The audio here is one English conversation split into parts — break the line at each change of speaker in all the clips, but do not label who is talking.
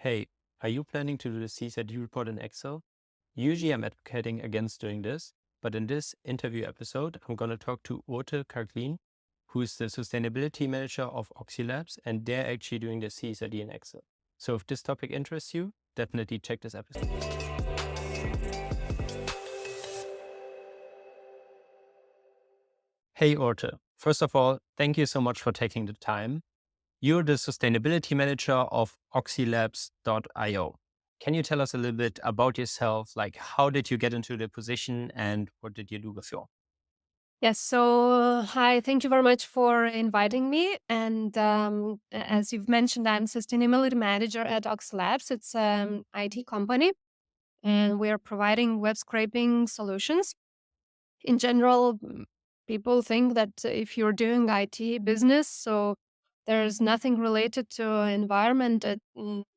Hey, are you planning to do the CSRD report in Excel? Usually I'm advocating against doing this, but in this interview episode, I'm going to talk to Urtė Karklienė, who is the sustainability manager of Oxylabs, and they're actually doing the CSRD in Excel. So if this topic interests you, definitely check this episode. Hey Urte, first of all, thank you so much for taking the time. You're the sustainability manager of Oxylabs.io. Can you tell us a little bit about yourself? Like, how did you get into the position and what did you do before?
Yes. So, hi. Thank you very much for inviting me. And as you've mentioned, I'm sustainability manager at Oxylabs. It's an IT company, and we are providing web scraping solutions. In general, people think that if you're doing IT business, so there's nothing related to environment.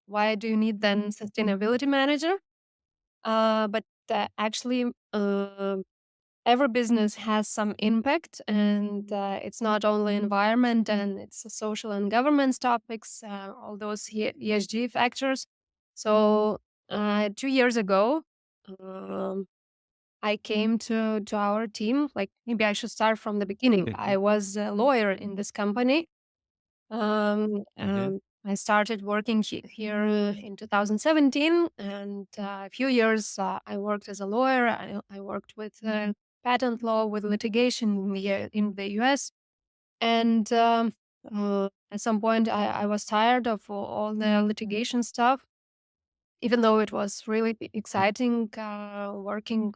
Why do you need then sustainability manager? But actually, every business has some impact, and it's not only environment, and it's social and governance topics, all those ESG factors. So 2 years ago, um, I came to our team. Like, maybe I should start from the beginning.
Mhm.
I was a lawyer in this company.
Mhm.
I started working here in 2017, and a few years I worked as a lawyer. I worked with patent law, with litigation in the US. And at some point, I was tired of all the litigation stuff, even though it was really exciting working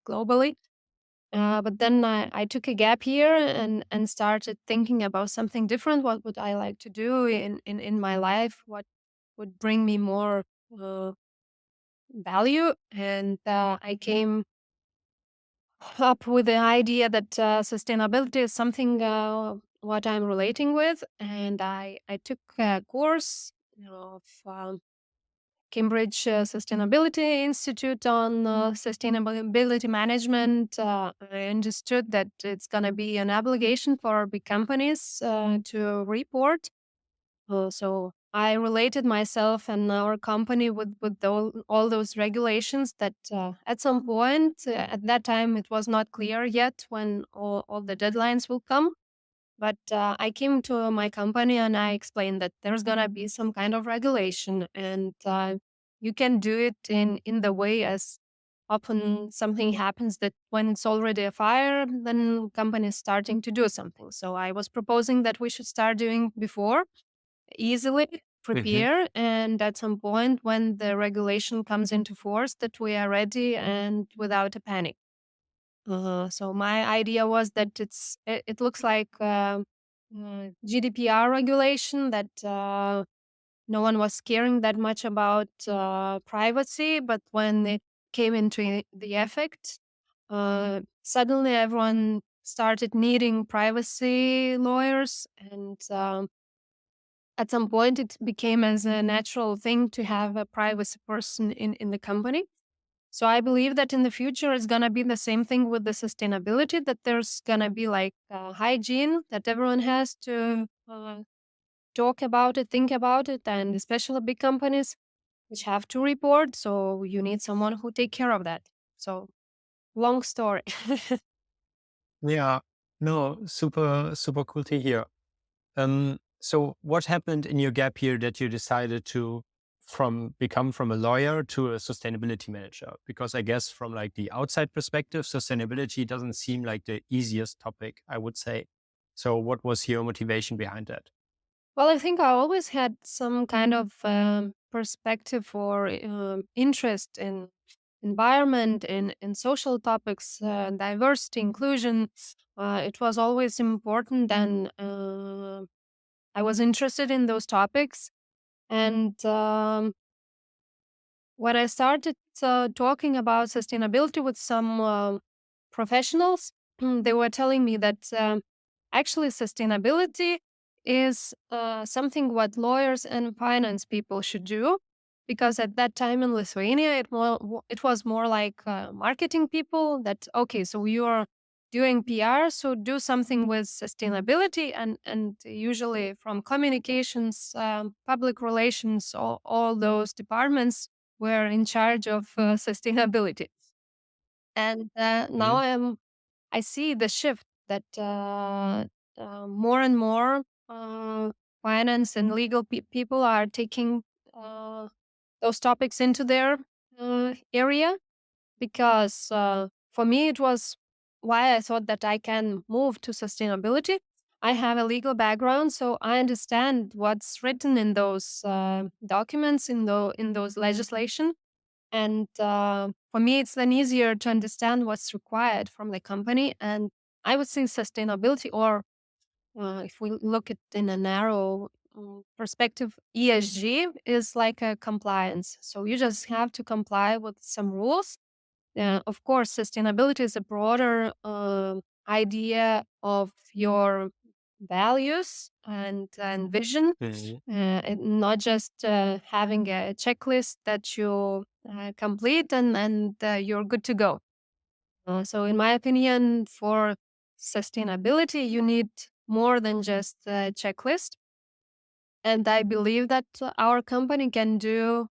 globally. But then I took a gap year and started thinking about something different. What would I like to do in my life? What would bring me more uh, value? And I came up with the idea that sustainability is something what I'm relating with. And I took a course of Cambridge Sustainability Institute on sustainability management. I understood that it's going to be an obligation for big companies to report. So I related myself and our company with all those regulations that at some point, at that time, it was not clear yet when all the deadlines will come. But I came to my company and I explained that there's gonna be some kind of regulation, and you can do it in the way as often something happens that when it's already a fire, then company is starting to do something. So I was proposing that we should start doing before, easily
Mhm.
prepare, and at some point when the regulation comes into force, that we are ready and without a panic. So my idea was that it looks like GDPR regulation, that no one was caring that much about privacy, but when it came into the effect, suddenly everyone started needing privacy lawyers, and at some point it became as a natural thing to have a privacy person in the company. So I believe that in the future it's gonna be the same thing with the sustainability. That there's gonna be like hygiene that everyone has to talk about it, think about it, and especially big companies which have to report. So you need someone who take care of that. So long story.
Yeah, no, super cool to hear. So what happened in your gap year that you decided to become from a lawyer to a sustainability manager? Because I guess from like the outside perspective, sustainability doesn't seem like the easiest topic, I would say. So what was your motivation behind that?
Well, I think I always had some kind of perspective or interest in environment, in social topics, diversity, inclusion. It was always important, and I was interested in those topics. And when I started talking about sustainability with some professionals, they were telling me that actually sustainability is something what lawyers and finance people should do. Because at that time in Lithuania, it was more like marketing people that, okay, so you are doing PR, so do something with sustainability, and usually from communications, public relations, all those departments were in charge of sustainability. And now
Mhm.
I see the shift that more and more finance and legal people are taking uh, those topics into their area, because for me it was why I thought that I can move to sustainability. I have a legal background, so I understand what's written in those documents, in those legislation, and for me it's then easier to understand what's required from the company. And I would say sustainability, or if we look at in a narrow perspective, ESG is like a compliance. So you just have to comply with some rules. Of course, sustainability is a broader idea of your values and vision,
Mhm.
and not just having a checklist that you complete and you're good to go. So, in my opinion, for sustainability, you need more than just a checklist. And I believe that our company can do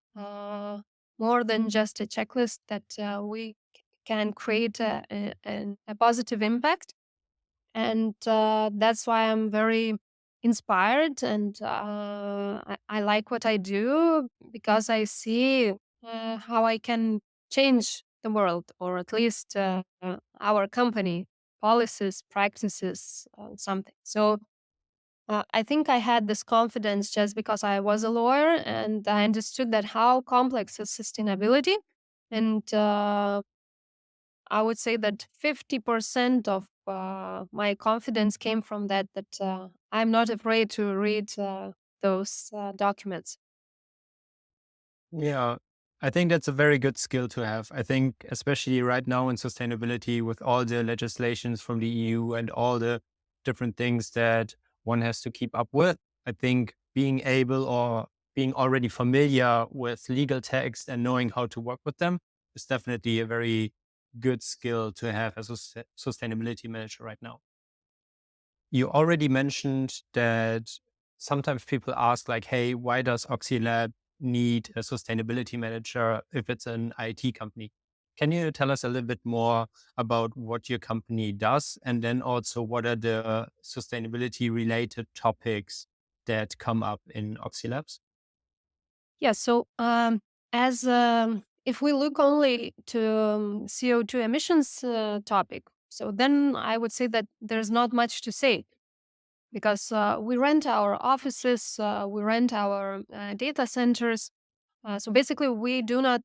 more than just a checklist, that we can create a positive impact. And that's why I'm very inspired, and I like what I do, because I see how I can change the world, or at least our company policies, practices, something. So I think I had this confidence just because I was a lawyer and I understood that how complex is sustainability. And I would say that 50% of my confidence came from that I'm not afraid to read those documents.
Yeah, I think that's a very good skill to have. I think, especially right now in sustainability, with all the legislations from the EU and all the different things that one has to keep up with, I think being able or being already familiar with legal text and knowing how to work with them is definitely a very good skill to have as a sustainability manager right now. You already mentioned that sometimes people ask, like, hey, why does Oxylab need a sustainability manager if it's an IT company? Can you tell us a little bit more about what your company does? And then also, what are the sustainability related topics that come up in Oxylabs?
Yeah, so as if we look only to CO2 emissions topic, so then I would say that there's not much to say, because we rent our offices, we rent our data centers. So basically, we do not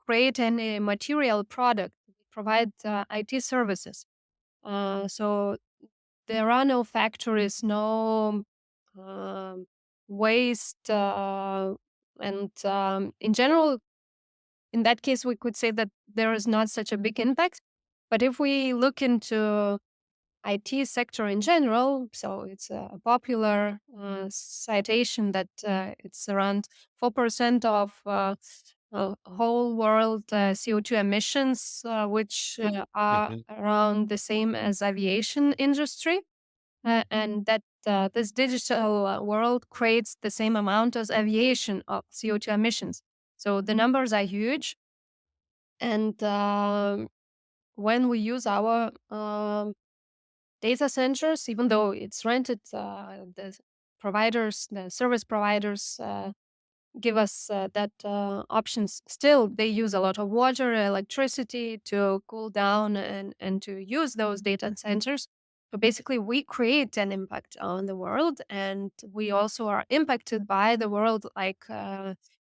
create any material product. We provide IT services. So there are no factories, no um, waste, and in general, in that case, we could say that there is not such a big impact. But if we look into IT sector in general, so it's a popular citation that it's around 4% of whole world CO2 emissions, which are
Mhm.
around the same as aviation industry, and that this digital world creates the same amount as aviation of CO2 emissions. So the numbers are huge, and when we use our data centers, even though it's rented, the service providers give us that options. Still, they use a lot of water, electricity to cool down and to use those data centers. So basically, we create an impact on the world, and we also are impacted by the world. Like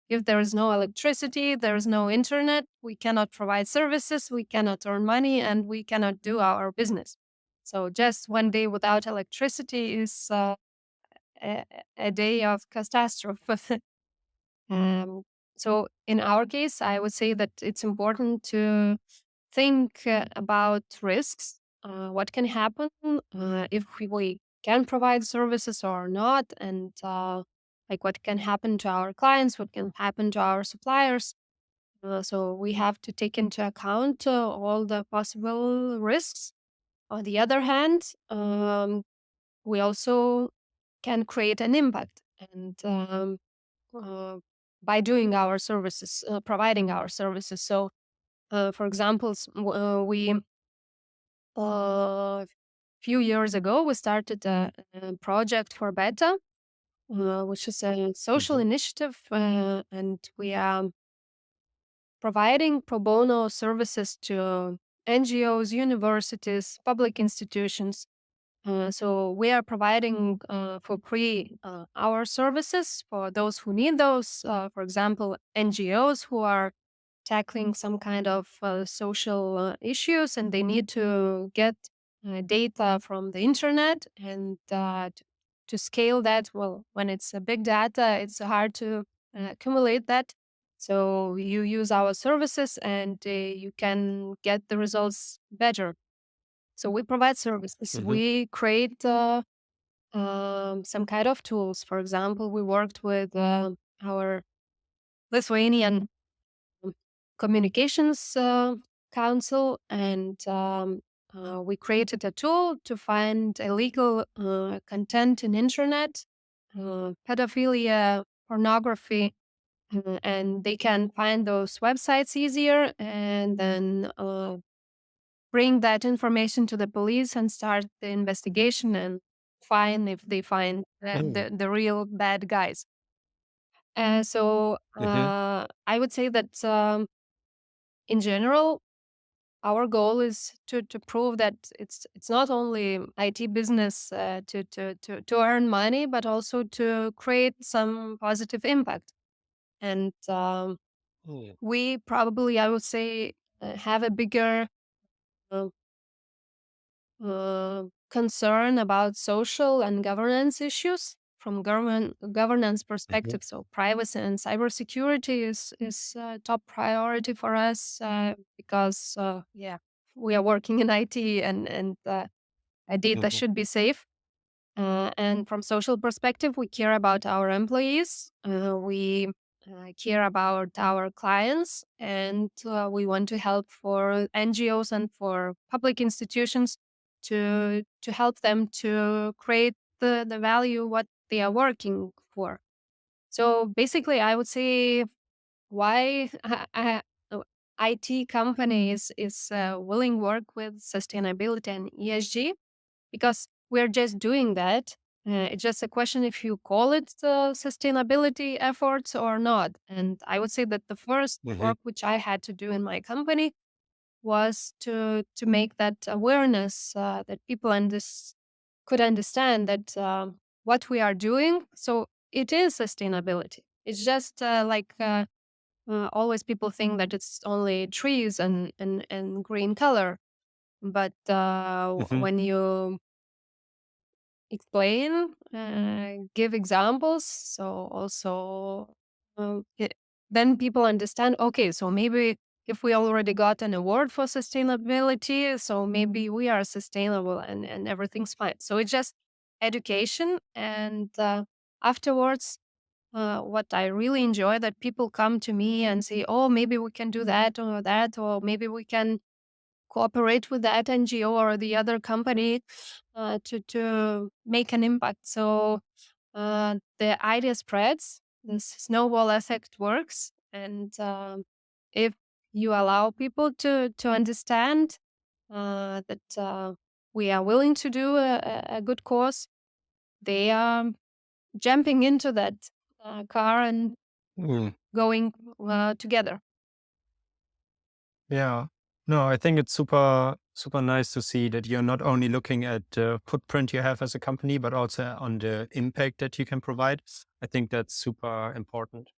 if there is no electricity, there is no internet, we cannot provide services, we cannot earn money, and we cannot do our business. So just one day without electricity is a, a day of catastrophe. Um, so in our case, I would say that it's important to think about risks. What can happen if we can provide services or not, and like what can happen to our clients, what can happen to our suppliers. So we have to take into account all the possible risks. On the other hand, we also can create an impact, and uh, by doing our services, providing our services. So, for example, we a few years ago we started a project for Beta, which is a social
Hmm.
initiative, and we are providing pro bono services to NGOs, universities, public institutions. So we are providing for free our services for those who need those. For example, NGOs who are tackling some kind of social issues and they need to get data from the internet, and to scale that, well, when it's a big data, it's hard to accumulate that. So you use our services and you can get the results better. So we provide services.
Hmm.
We create some kind of tools. For example, we worked with our Lithuanian um, communications council, and we created a tool to find illegal content in internet, pedophilia, pornography, and they can find those websites easier, and then bring that information to the police and start the investigation and fine if they find
Mm.
the real bad guys. So
Hmm.
I would say that in general, our goal is to prove that it's not only IT business to earn money, but also to create some positive impact. And
Mm.
we probably, I would say, have a bigger uh, concern about social and governance issues from governance
Hmm.
perspective. So privacy and cybersecurity is top priority for us, because yeah, we are working in IT, and data
Hmm.
should be safe. And from social perspective, we care about our employees. We care about our clients, and we want to help for NGOs and for public institutions to help them to create the value what they are working for. So basically, I would say why IT companies is willing work with sustainability and ESG, because we're just doing that. It's just a question if you call it sustainability efforts or not. And I would say that the first
Hmm.
work which I had to do in my company was to make that awareness, that people could understand that what we are doing. So it is sustainability. It's just always people think that it's only trees and green color. But
Hmm.
when you explain, give examples. So also, then people understand. Okay, so maybe if we already got an award for sustainability, so maybe we are sustainable and everything's fine. So it's just education, and afterwards. What I really enjoy that people come to me and say, "Oh, maybe we can do that, or maybe we can cooperate with that NGO or the other company to make an impact." So the idea spreads. This snowball effect works, and if you allow people to understand that we are willing to do a good cause, they are jumping into that car and
Mm.
going together.
Yeah. No, I think it's super nice to see that you're not only looking at the footprint you have as a company, but also on the impact that you can provide. I think that's super important.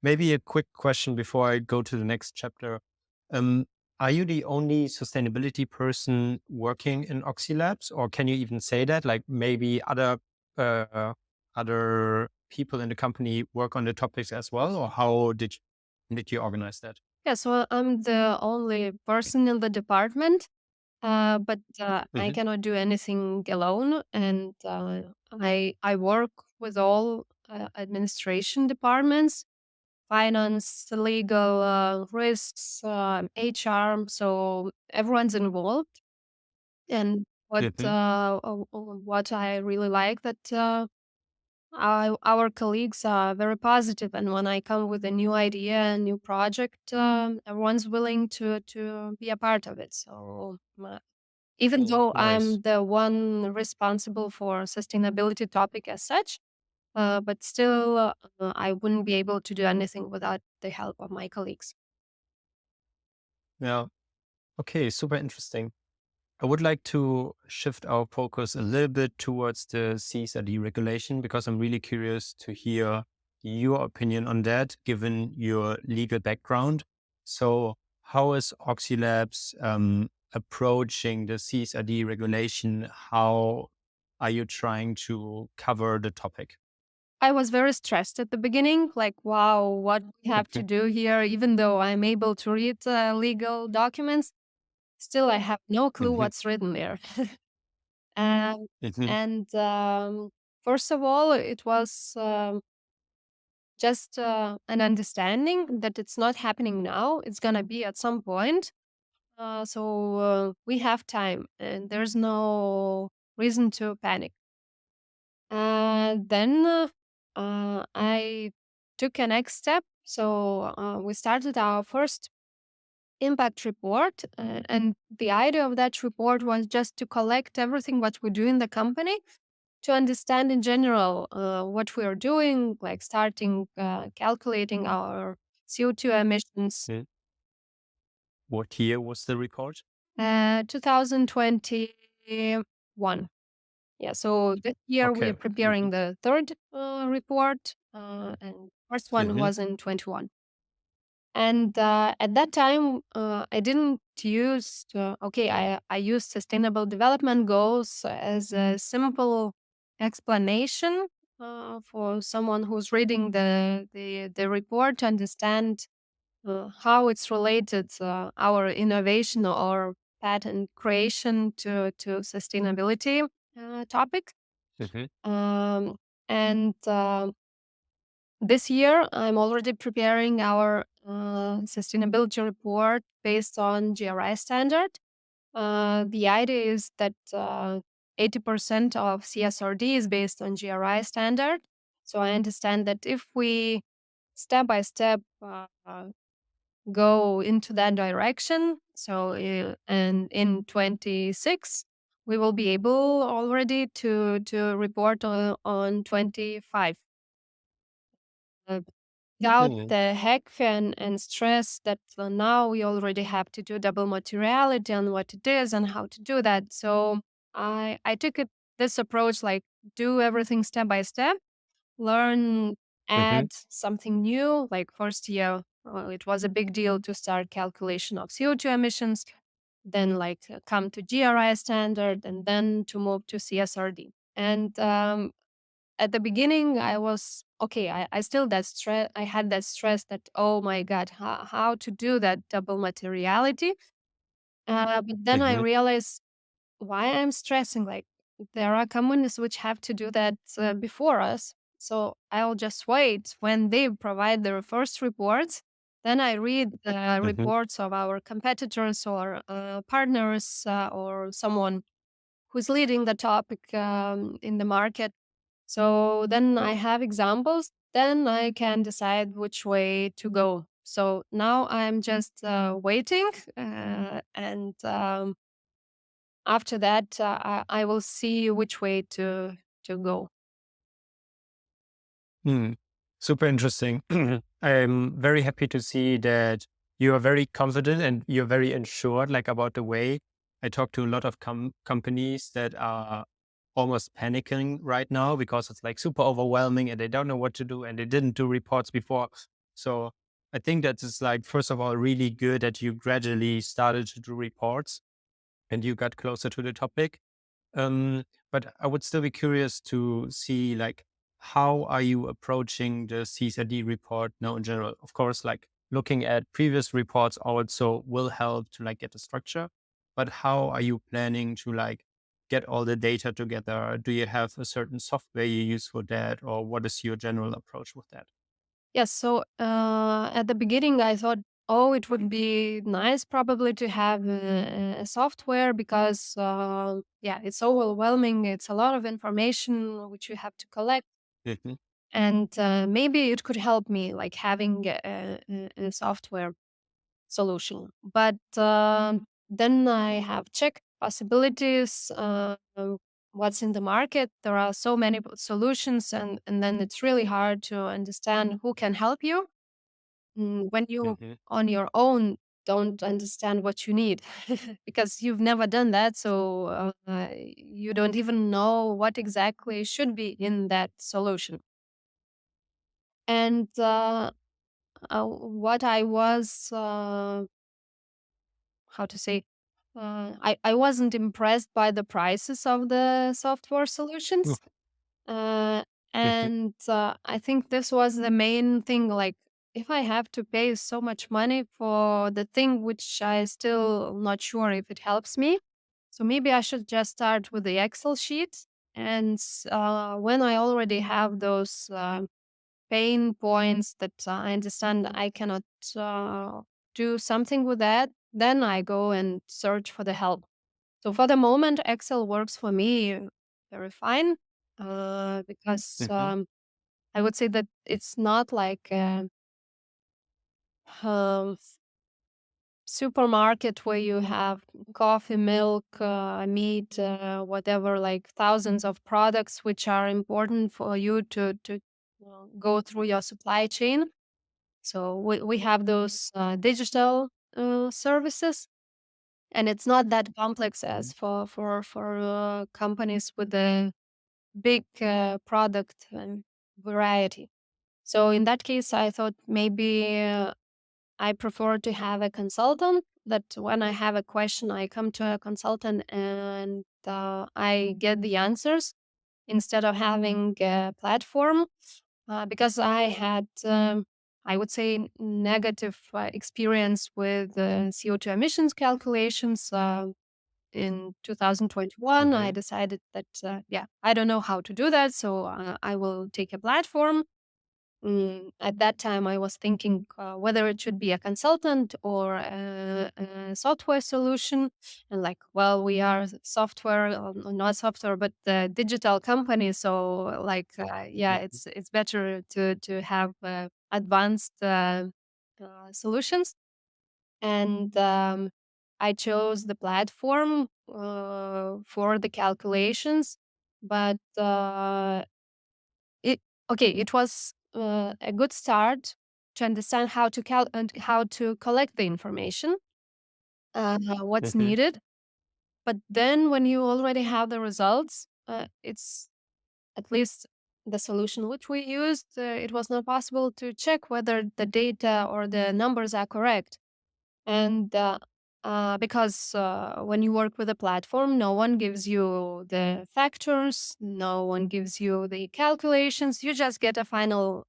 Maybe a quick question before I go to the next chapter. Um, are you the only sustainability person working in Oxylabs, or can you even say that? Like maybe other people in the company work on the topics as well, or how did you organize that?
Yeah, so I'm the only person in the department, but I
Hmm.
cannot do anything alone, and I work with all administration departments, finance, legal, risks, HR. So everyone's involved. And
Hmm.
what I really like that our colleagues are very positive, and when I come with a new idea, a new project, everyone's willing to be a part of it. So even
Mm,
though
nice.
I'm the one responsible for sustainability topic as such, but still, I wouldn't be able to do anything without the help of my colleagues.
Yeah. Okay. Super interesting. I would like to shift our focus a little bit towards the CSRD regulation because I'm really curious to hear your opinion on that, given your legal background. So, how is Oxylabs approaching the CSRD regulation? How are you trying to cover the topic?
I was very stressed at the beginning, like, wow, what we have to do here, even though I'm able to read legal documents, still I have no clue
Hmm.
what's written there. Um,
Hmm.
and first of all, it was just an understanding that it's not happening now. It's gonna be at some point. So we have time, and there's no reason to panic. Then I took a next step. So we started our first impact report, and the idea of that report was just to collect everything what we do in the company to understand in general what we are doing, like starting calculating our CO2 emissions.
What year was the report?
2021. Yeah, so this year we
Okay.
are preparing the third report, and first one
Hmm.
was in 21. And at that time, I didn't use, okay, I used sustainable development goals as a simple explanation for someone who's reading the report to understand how it's related, our innovation or patent creation to sustainability topic.
Hmm.
Um, and This year, I'm already preparing our sustainability report based on GRI standard. The idea is that 80% of CSRD is based on GRI standard. So I understand that if we step by step go into that direction, so and in 26, we will be able already to report on 25. Without
Hmm.
the heck and stress that now we already have to do double materiality and what it is and how to do that. So I took this approach, like do everything step by step, learn,
Hmm.
add something new. Like first year, it was a big deal to start calculation of CO2 emissions, then like come to GRI standard, and then to move to CSRD. And at the beginning I was okay. I still that stress, I had that stress that, oh my god, how to do that double materiality. But then I
Hmm.
realized why I'm stressing. Like there are companies which have to do that before us, so I'll just wait when they provide their first reports. Then I read the
Hmm.
reports of our competitors or partners, or someone who's leading the topic in the market. So then I have examples, then I can decide which way to go. So now I'm just waiting, and after that, I will see which way to go.
Hmm. Super interesting. I'm very happy to see that you are very confident and you're very ensured, like about the way. I talk to a lot of companies that are almost panicking right now because it's like super overwhelming and they don't know what to do and they didn't do reports before. So I think that is like, first of all, really good that you gradually started to do reports and you got closer to the topic. But I would still be curious to see like how are you approaching the CSRD report now in general? Of course, like looking at previous reports also will help to like get the structure. But how are you planning to like get all the data together? Do you have a certain software you use for that, or what is your general approach with that?
Yes. So at the beginning, I thought Oh, it would be nice probably to have a software because, yeah, it's overwhelming. It's a lot of information which you have to collect.
Mhm,
And maybe it could help me, like having a software solution. But then I have checked possibilities, what's in the market. There are so many solutions, and then it's really hard to understand who can help you when you
mhm,
on your own don't understand what you need because you've never done that. So you don't even know what exactly should be in that solution. And what I was, how to say, I wasn't impressed by the prices of the software
mm,
solutions. Uh,
mhm,
and I think this was the main thing. Like, if I have to pay so much money for the thing which I still not sure if it helps me, so maybe I should just start with the Excel sheet. And when I already have those pain points that I understand I cannot do something with that, then I go and search for the help. So for the moment, Excel works for me very fine because
mhm,
I would say that it's not like a um, supermarket where you have coffee, milk, meat, whatever, like thousands of products which are important for you to go through your supply chain. So we have those digital services, and it's not that complex
mhm,
as for companies with a big product variety. So in that case, I thought maybe I prefer to have a consultant. That when I have a question, I come to a consultant and I get the answers instead of having a platform because I had, I would say, negative experience with CO2 emissions calculations. In 2021, I
mhm,
decided that, yeah, I don't know how to do that. So I will take a platform. At that time, I was thinking whether it should be a consultant or a software solution. And like, well, we are software, not software, but the digital company. So, like, yeah,
mhm,
it's better to have advanced solutions. And I chose the platform for the calculations, but it okay, it was a good start to understand how to and how to collect the information, what's
mhm,
needed. But then, when you already have the results, it's at least the solution which we used. It was not possible to check whether the data or the numbers are correct. And because when you work with a platform, no one gives you the factors, no one gives you the calculations. You just get a final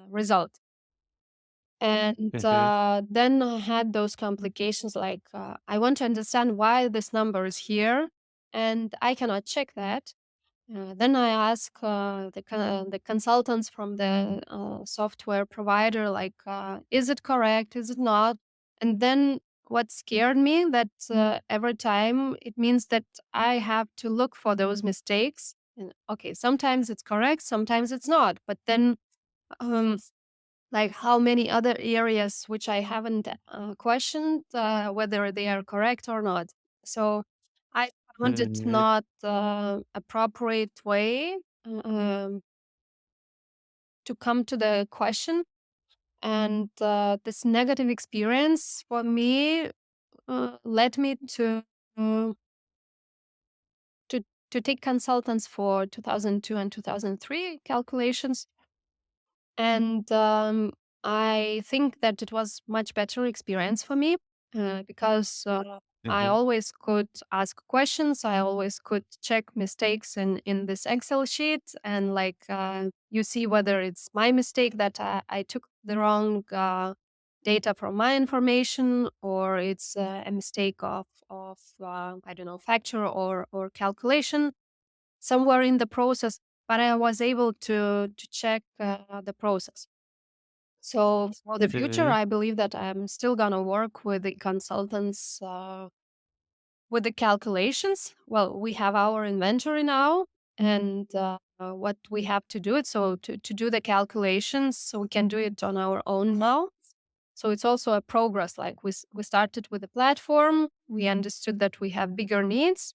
result. And
mhm,
then I had those complications like I want to understand why this number is here, and I cannot check that. Then I ask the consultants from the software provider, like, is it correct? Is it not? And then what scared me that every time it means that I have to look for those mistakes. And okay, sometimes it's correct, sometimes it's not. But then, um, like, how many other areas which I haven't questioned whether they are correct or not? So I found it
mhm,
not appropriate way to come to the question. And this negative experience for me led me uh, to to take consultants for 2002 and 2003 calculations. And I think that it was much better experience for me because I
mhm,
always could ask questions. I always could check mistakes in this Excel sheet, and like you see whether it's my mistake that I took the wrong data from my information, or it's a mistake of I don't know, factor or calculation somewhere in the process. But I was able to check the process. So for the future,
Mhm.
I believe that I'm still gonna work with the consultants with the calculations. Well, we have our inventory now, and what we have to do it. So to do the calculations, so we can do it on our own now. So it's also a progress. Like we started with the platform, we understood that we have bigger needs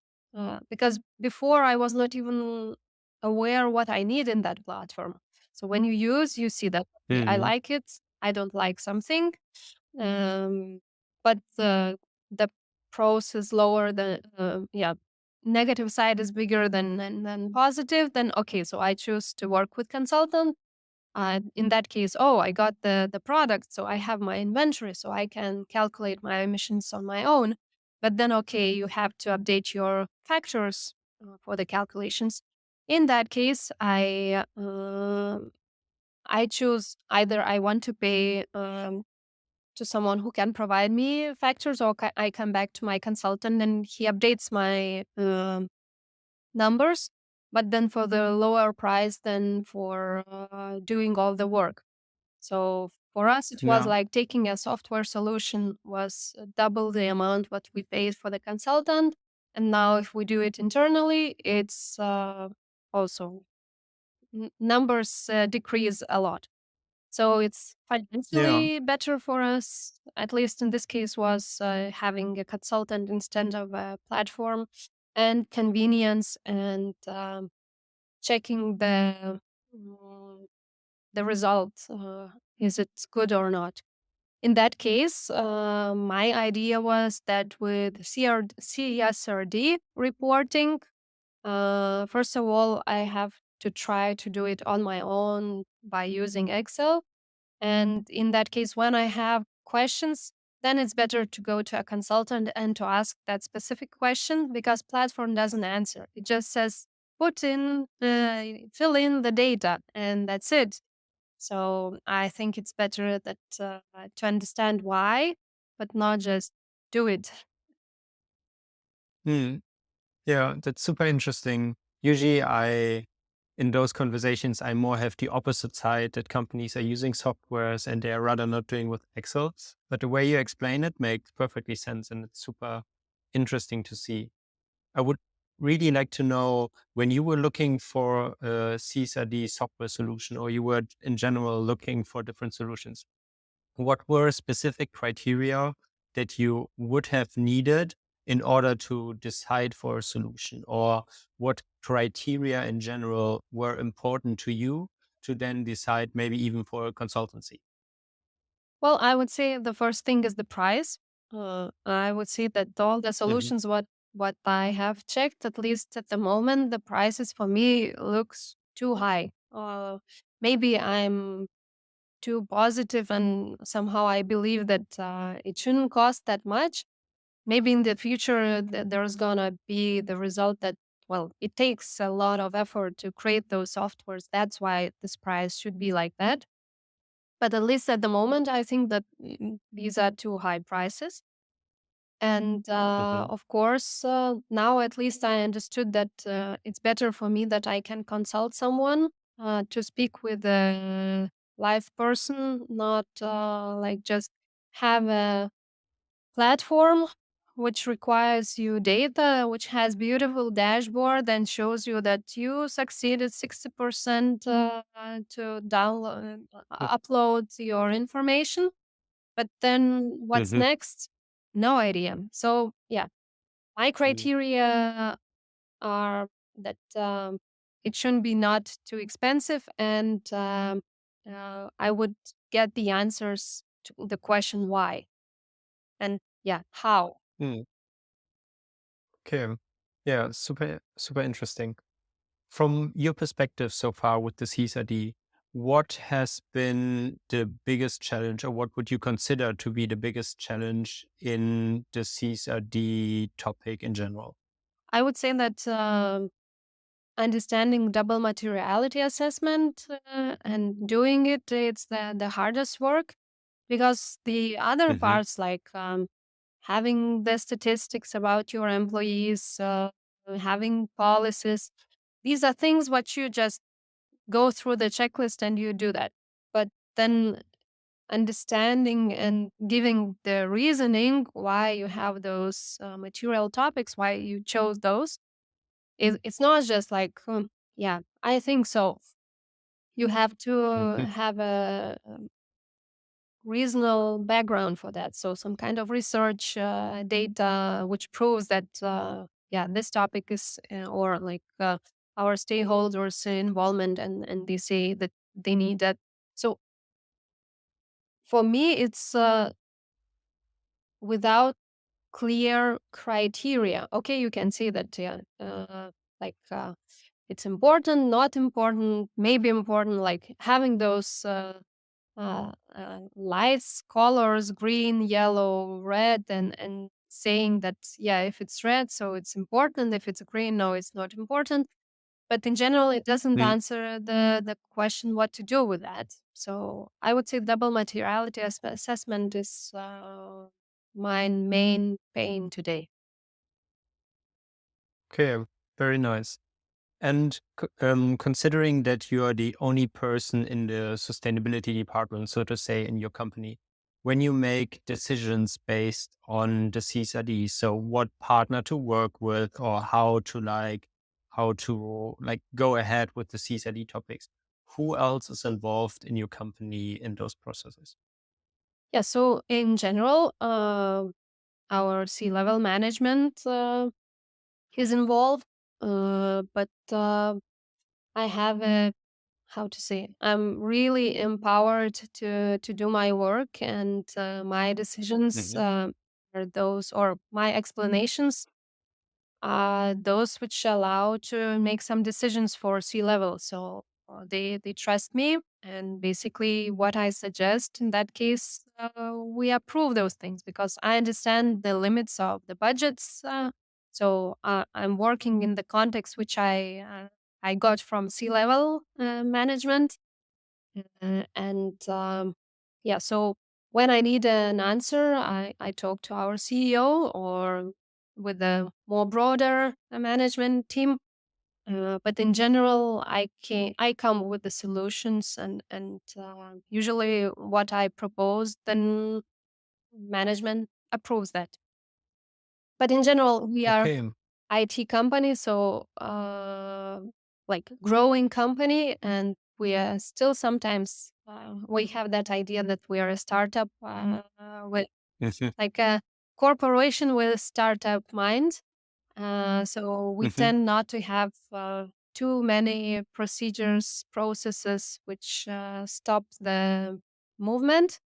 because before I was not even aware what I need in that platform. So when you use, you see that okay, I
Mhm.
like it, I don't like something, um, but the pros is lower than negative side is bigger than positive. Then okay, so I choose to work with consultant in that case, oh, I got the product, so I have my inventory, so I can calculate my emissions on my own. But then, okay, you have to update your factors for the calculations. In that case, I choose either I want to pay to someone who can provide me factors, or I come back to my consultant and he updates my numbers, but then for the lower price than for doing all the work. So for us, it was
Yeah.
like taking a software solution was double the amount what we paid for the consultant. And now if we do it internally, it's also numbers decrease a lot. So it's
Yeah.
financially better for us, at least in this case, was having a consultant instead of a platform, and convenience, and checking mm, the result. Is it good or not? In that case, my idea was that with CSRD reporting, first of all, I have to try to do it on my own by using Excel. And in that case, when I have questions, then it's better to go to a consultant and to ask that specific question because platform doesn't answer. It just says, fill in the data, and that's it. So I think it's better that to understand why, but not just do it.
Mm. Yeah, that's super interesting. Usually in those conversations, I more have the opposite side that companies are using softwares and they are rather not doing with Excel. But the way you explain it makes perfectly sense and it's super interesting to see. I would really like to know when you were looking for a CSRD software solution or you were in general looking for different solutions, what were specific criteria that you would have needed in order to decide for a solution? Or what criteria in general were important to you to then decide maybe even for a consultancy?
Well, I would say the first thing is the price. I would say that all the
Hmm.
solutions what I have checked, at least at the moment, the prices for me looks too high. Maybe I'm too positive and somehow I believe that it shouldn't cost that much. Maybe in the future there's gonna be the result that well, it takes a lot of effort to create those softwares. That's why this price should be like that. But at least at the moment, I think that these are too high prices. And
Hmm.
of course, now at least I understood that it's better for me that I can consult someone to speak with a live person, not like just have a platform which requires you data, which has beautiful dashboard and shows you that you succeeded 60% to download, upload your information. But then what's
Hmm.
next? No idea. So yeah, my criteria are that it shouldn't be not too expensive, and I would get the answers to the question why, and yeah, how.
Mm. Okay. Yeah, super interesting. From your perspective so far with the CSRD, what has been the biggest challenge, or what would you consider to be the biggest challenge in the CSRD topic in general?
I would say that understanding double materiality assessment and doing it, it's the hardest work because the other
Hmm.
parts like having the statistics about your employees, having policies, these are things what you just go through the checklist and you do that. But then understanding and giving the reasoning why you have those material topics, why you chose those. It's not just like, yeah, I think so. You have to
Mhm.
have a reasonable background for that. So some kind of research data which proves that, yeah, this topic is, or like our stakeholders' involvement, and they say that they need that. So for me, it's without clear criteria. Okay, you can say that, yeah, like it's important, not important, maybe important, like having those lights, colors, green, yellow, red, and saying that, yeah, if it's red, so it's important. If it's green, no, it's not important. But in general, it doesn't
Mm.
answer the question what to do with that. So I would say double materiality assessment is my main pain today.
Okay, very nice. And considering that you are the only person in the sustainability department, so to say, in your company, when you make decisions based on the CSRD, so what partner to work with or how to like go ahead with the CSRD topics, who else is involved in your company in those processes?
Yeah. So in general, our C-level management is involved, but I have a, how to say it, I'm really empowered to do my work, and my decisions
Hmm.
are those, or my explanations those which allow to make some decisions for C-level. So they trust me, and basically what I suggest in that case, we approve those things because I understand the limits of the budgets. So I'm working in the context which I got from C-level management, and yeah. So when I need an answer, I talk to our CEO or with a more broader management team. But in general, I come with the solutions, and usually what I propose, then management approves that. But in general, we are
Okay.
IT company, so like growing company, and we are still sometimes we have that idea that we are a startup with
Hmm.
like a corporation with startup mind. So we
Hmm.
tend not to have too many procedures, processes which stop the movement.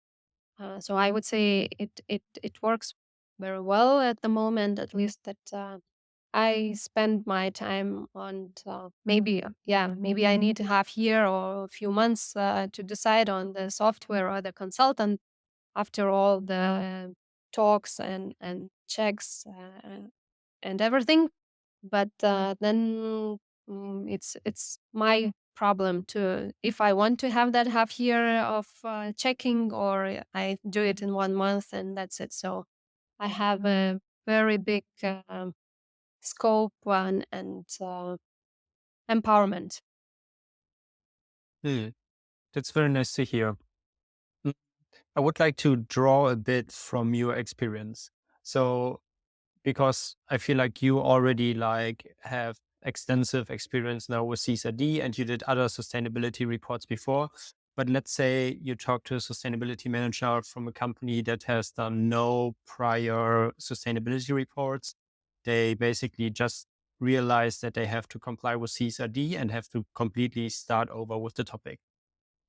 So I would say it works very well at the moment, at least that I spend my time on, maybe, yeah, maybe I need a half year or a few months to decide on the software or the consultant after all the talks and checks and everything. But then it's my problem to, if I want to have that half year of checking, or I do it in 1 month and that's it. So I have a very big scope and empowerment.
That's very nice to hear. Mm, I would like to draw a bit from your experience. So because I feel like you already like have extensive experience now with CSRD and you did other sustainability reports before. But let's say you talk to a sustainability manager from a company that has done no prior sustainability reports. They basically just realize that they have to comply with CSRD and have to completely start over with the topic.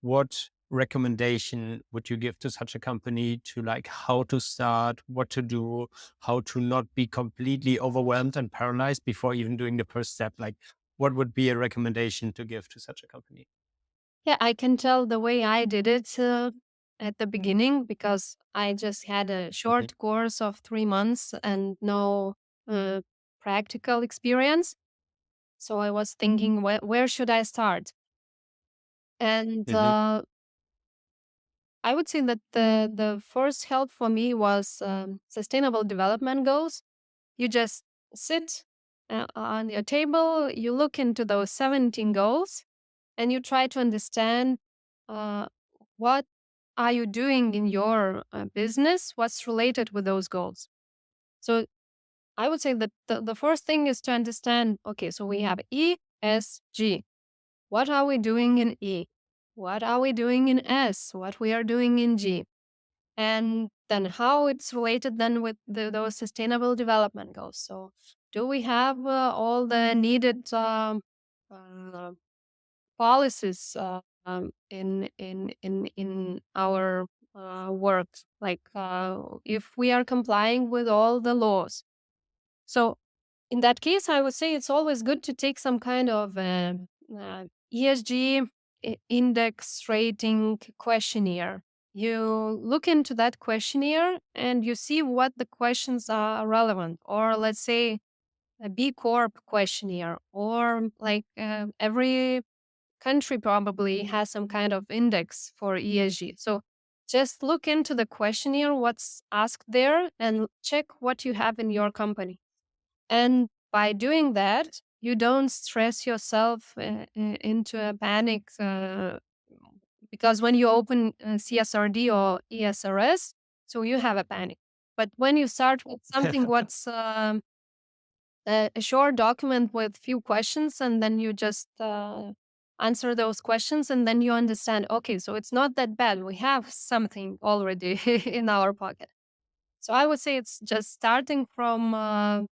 What recommendation would you give to such a company to like how to start, what to do, how to not be completely overwhelmed and paralyzed before even doing the first step? Like, what would be a recommendation to give to such a company?
Yeah, I can tell the way I did it at the beginning, because I just had a
Hmm.
short course of 3 months and no uh, practical experience. So I was thinking, where should I start? And
Hmm.
I would say that the first help for me was sustainable development goals. You just sit on your table, you look into those 17 goals, and you try to understand uh, what are you doing in your business? What's related with those goals? So I would say that the first thing is to understand, okay, so we have E, S, G. What are we doing in E? What are we doing in S? What we are doing in G? And then how it's related then with those sustainable development goals. So do we have all the needed uh, policies in our work? Like if we are complying with all the laws. So in that case, I would say it's always good to take some kind of ESG index rating questionnaire. You look into that questionnaire and you see what the questions are relevant, or let's say a B Corp questionnaire, or like every country probably has some kind of index for ESG. So just look into the questionnaire, what's asked there, and check what you have in your company. And by doing that, you don't stress yourself into a panic because when you open CSRD or ESRS, so you have a panic. But when you start with something what's a short document with few questions, and then you just answer those questions, and then you understand, okay, so it's not that bad. We have something already in our pocket. So I would say it's just starting from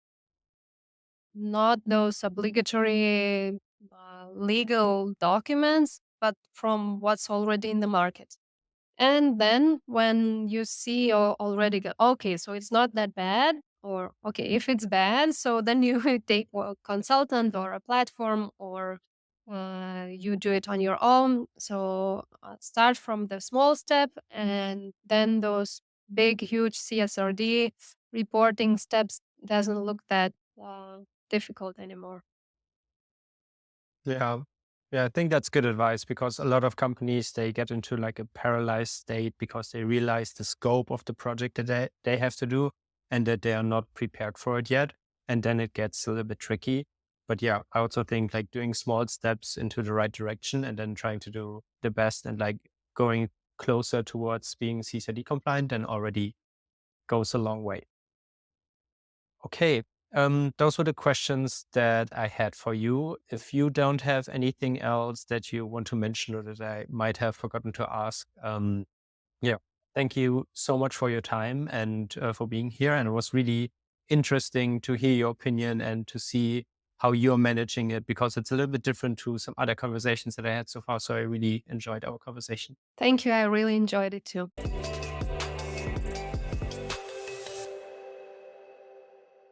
not those obligatory legal documents, but from what's already in the market. And then when you see already, okay, so it's not that bad, or okay, if it's bad, so then you take a consultant or a platform, or you do it on your own. So start from the small step, and then those big, huge CSRD reporting steps doesn't look that difficult anymore.
Yeah. Yeah, I think that's good advice because a lot of companies they get into like a paralyzed state because they realize the scope of the project that they have to do and that they are not prepared for it yet. And then it gets a little bit tricky. But yeah, I also think like doing small steps into the right direction and then trying to do the best and like going closer towards being CSRD compliant then already goes a long way. Okay. Those were the questions that I had for you. If you don't have anything else that you want to mention or that I might have forgotten to ask, yeah, thank you so much for your time and for being here. And it was really interesting to hear your opinion and to see how you're managing it because it's a little bit different to some other conversations that I had so far. So I really enjoyed our conversation.
Thank you. I really enjoyed it too.